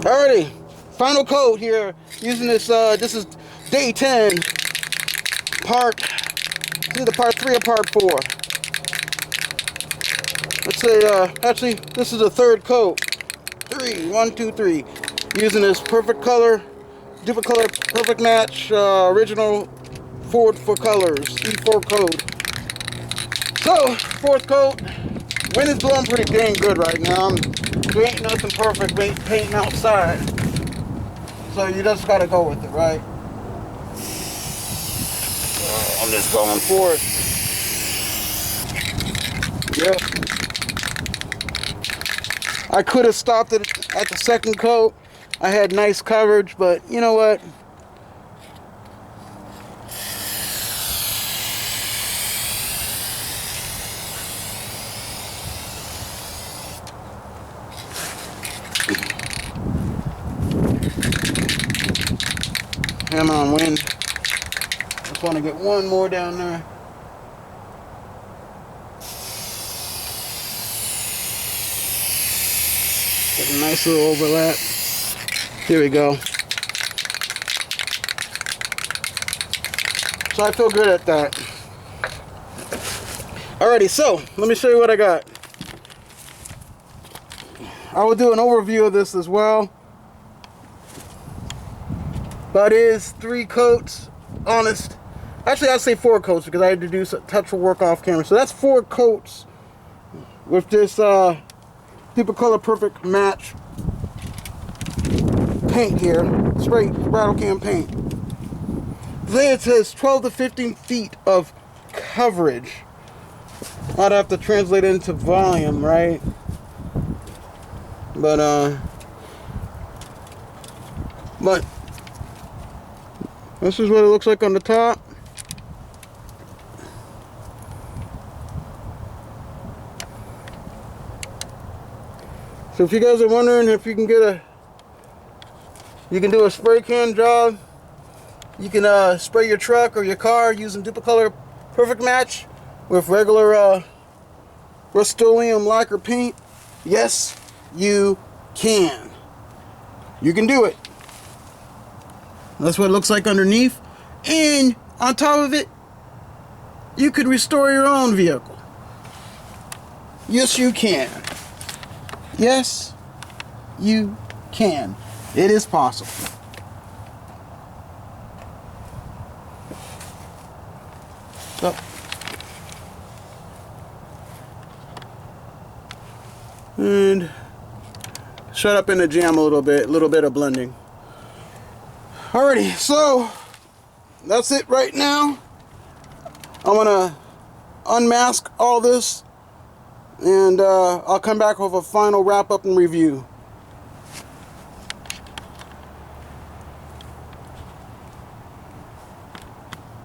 Alrighty, final coat here using this. This is day 10, it's either part 3 or part 4. Let's say, actually, this is the third coat. 1, 2, 3. Using this perfect color, perfect match, original Ford for colors, E4 code. So, fourth coat. Wind is blowing pretty dang good right now. There ain't nothing perfect painting outside. So you just gotta go with it, right? I'm just going for it. Yep. I could have stopped it at the second coat. I had nice coverage, but you know what? Come on, wind. Just want to get one more down there. Get a nice little overlap. Here we go. So I feel good at that. Alrighty, so let me show you what I got. I will do an overview of this as well. But it is 3 coats, honest. Actually, I'd say 4 coats because I had to do some touch of work off camera. So that's 4 coats with this Super Color Perfect Match paint here. Straight rattle can paint. Then it says 12 to 15 feet of coverage. I'd have to translate it into volume, right? But this is what it looks like on the top. So if you guys are wondering if you can get you can do a spray can job, you can spray your truck or your car using Duplicolor Perfect Match with regular Rustoleum lacquer paint. Yes, you can. You can do it. That's what it looks like underneath. And on top of it, you could restore your own vehicle. Yes, you can. Yes, you can. It is possible. So, and shut up in the jam a little bit of blending. Alrighty, so that's it right now. I'm gonna unmask all this and I'll come back with a final wrap up and review.